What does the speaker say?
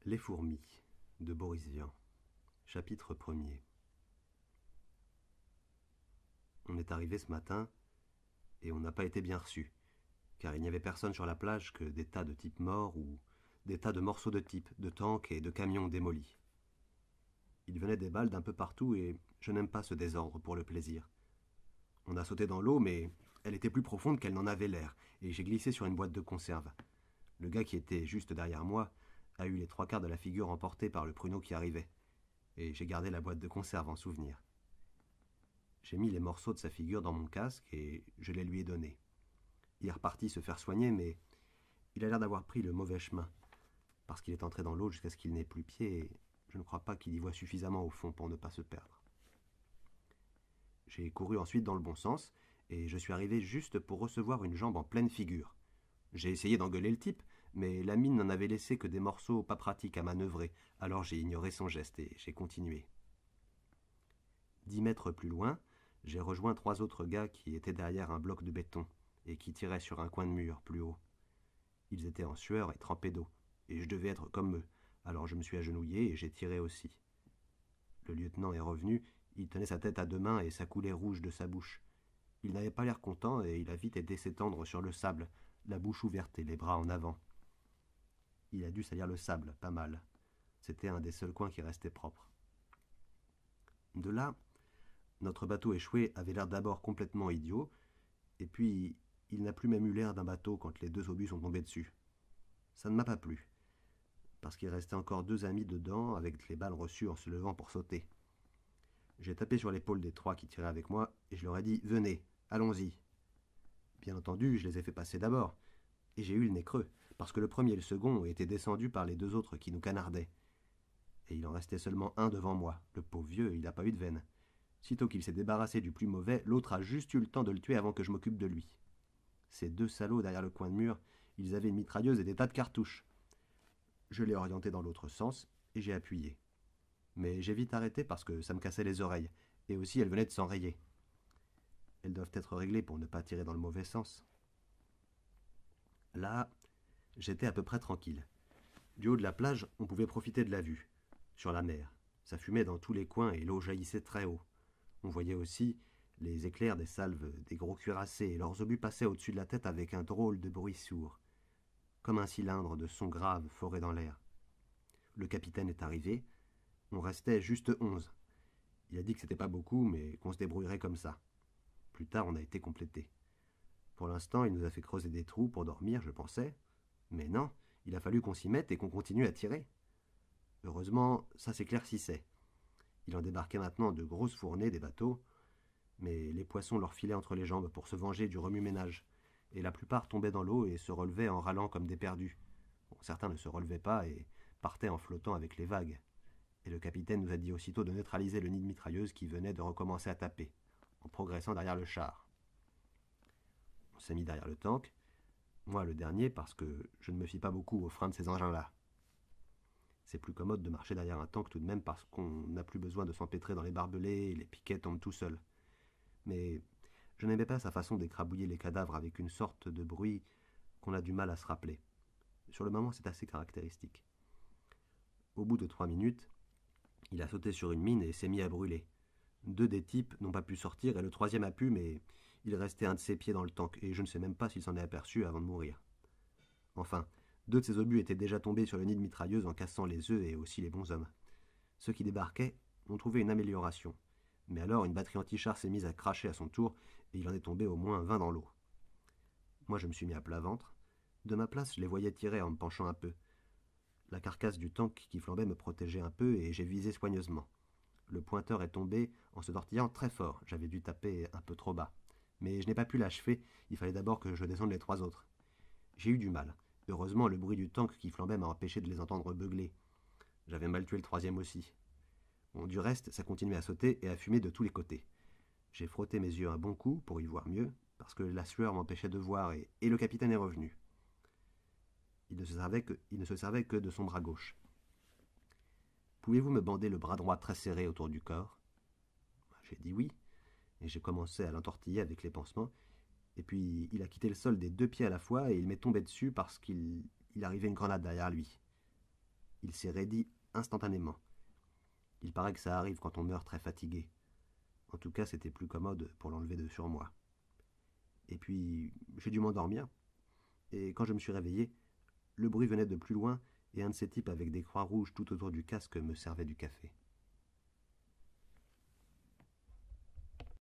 Les fourmis de Boris Vian. Chapitre 1er. On est arrivé ce matin et on n'a pas été bien reçus, car il n'y avait personne sur la plage que des tas de types morts ou des tas de morceaux de types, de tanks et de camions démolis. Il venait des balles d'un peu partout et je n'aime pas ce désordre pour le plaisir. On a sauté dans l'eau, mais elle était plus profonde qu'elle n'en avait l'air, et j'ai glissé sur une boîte de conserve. Le gars qui était juste derrière moi a eu les trois quarts de la figure emportée par le pruneau qui arrivait, et j'ai gardé la boîte de conserve en souvenir. J'ai mis les morceaux de sa figure dans mon casque et je les lui ai donnés. Il est reparti se faire soigner, mais il a l'air d'avoir pris le mauvais chemin, parce qu'il est entré dans l'eau jusqu'à ce qu'il n'ait plus pied, et je ne crois pas qu'il y voit suffisamment au fond pour ne pas se perdre. J'ai couru ensuite dans le bon sens, et je suis arrivé juste pour recevoir une jambe en pleine figure. J'ai essayé d'engueuler le type, mais la mine n'en avait laissé que des morceaux pas pratiques à manœuvrer, alors j'ai ignoré son geste et j'ai continué. 10 mètres plus loin, j'ai rejoint trois autres gars qui étaient derrière un bloc de béton et qui tiraient sur un coin de mur plus haut. Ils étaient en sueur et trempés d'eau, et je devais être comme eux, alors je me suis agenouillé et j'ai tiré aussi. Le lieutenant est revenu, il tenait sa tête à deux mains et ça coulait rouge de sa bouche. Il n'avait pas l'air content et il a vite été s'étendre sur le sable, la bouche ouverte et les bras en avant. Il a dû salir le sable, pas mal. C'était un des seuls coins qui restait propre. De là, notre bateau échoué avait l'air d'abord complètement idiot, et puis il n'a plus même eu l'air d'un bateau quand les deux obus sont tombés dessus. Ça ne m'a pas plu, parce qu'il restait encore deux amis dedans avec les balles reçues en se levant pour sauter. J'ai tapé sur l'épaule des trois qui tiraient avec moi, et je leur ai dit « Venez, allons-y ». Bien entendu, je les ai fait passer d'abord, et j'ai eu le nez creux, parce que le premier et le second étaient descendus par les deux autres qui nous canardaient. Et il en restait seulement un devant moi. Le pauvre vieux, il n'a pas eu de veine. Sitôt qu'il s'est débarrassé du plus mauvais, l'autre a juste eu le temps de le tuer avant que je m'occupe de lui. Ces deux salauds derrière le coin de mur, ils avaient une mitrailleuse et des tas de cartouches. Je l'ai orienté dans l'autre sens, et j'ai appuyé. Mais j'ai vite arrêté parce que ça me cassait les oreilles, et aussi elles venaient de s'enrayer. Elles doivent être réglées pour ne pas tirer dans le mauvais sens. Là, j'étais à peu près tranquille. Du haut de la plage, on pouvait profiter de la vue. Sur la mer, ça fumait dans tous les coins et l'eau jaillissait très haut. On voyait aussi les éclairs des salves, des gros cuirassés, et leurs obus passaient au-dessus de la tête avec un drôle de bruit sourd, comme un cylindre de son grave foré dans l'air. Le capitaine est arrivé, on restait juste 11. Il a dit que c'était pas beaucoup, mais qu'on se débrouillerait comme ça. Plus tard, on a été complété. Pour l'instant, il nous a fait creuser des trous pour dormir, je pensais. Mais non, il a fallu qu'on s'y mette et qu'on continue à tirer. Heureusement, ça s'éclaircissait. Il en débarquait maintenant de grosses fournées des bateaux, mais les poissons leur filaient entre les jambes pour se venger du remue-ménage, et la plupart tombaient dans l'eau et se relevaient en râlant comme des perdus. Bon, certains ne se relevaient pas et partaient en flottant avec les vagues. Et le capitaine nous a dit aussitôt de neutraliser le nid de mitrailleuse qui venait de recommencer à taper, en progressant derrière le char. On s'est mis derrière le tank, moi le dernier parce que je ne me fie pas beaucoup aux freins de ces engins-là. C'est plus commode de marcher derrière un tank tout de même parce qu'on n'a plus besoin de s'empêtrer dans les barbelés et les piquets tombent tout seuls. Mais je n'aimais pas sa façon d'écrabouiller les cadavres avec une sorte de bruit qu'on a du mal à se rappeler. Sur le moment, c'est assez caractéristique. Au bout de 3 minutes, il a sauté sur une mine et s'est mis à brûler. Deux des types n'ont pas pu sortir et le troisième a pu, mais il restait un de ses pieds dans le tank et je ne sais même pas s'il s'en est aperçu avant de mourir. Enfin, deux de ses obus étaient déjà tombés sur le nid de mitrailleuse en cassant les œufs et aussi les bonshommes. Ceux qui débarquaient ont trouvé une amélioration. Mais alors une batterie anti-char s'est mise à cracher à son tour et il en est tombé au moins 20 dans l'eau. Moi je me suis mis à plat ventre. De ma place, je les voyais tirer en me penchant un peu. La carcasse du tank qui flambait me protégeait un peu et j'ai visé soigneusement. Le pointeur est tombé en se tortillant très fort. J'avais dû taper un peu trop bas. Mais je n'ai pas pu l'achever, il fallait d'abord que je descende les trois autres. J'ai eu du mal. Heureusement, le bruit du tank qui flambait m'a empêché de les entendre beugler. J'avais mal tué le troisième aussi. Bon, du reste, ça continuait à sauter et à fumer de tous les côtés. J'ai frotté mes yeux un bon coup pour y voir mieux, parce que la sueur m'empêchait de voir et le capitaine est revenu. Il ne se servait que de son bras gauche. Pouvez-vous me bander le bras droit très serré autour du corps? J'ai dit oui, et j'ai commencé à l'entortiller avec les pansements, et puis il a quitté le sol des deux pieds à la fois et il m'est tombé dessus parce qu'il arrivait une grenade derrière lui. il s'est raidi instantanément. Il paraît que ça arrive quand on meurt très fatigué. En tout cas, c'était plus commode pour l'enlever de sur moi. Et puis, j'ai dû m'endormir. Et quand je me suis réveillé, le bruit venait de plus loin et un de ces types avec des croix rouges tout autour du casque me servait du café.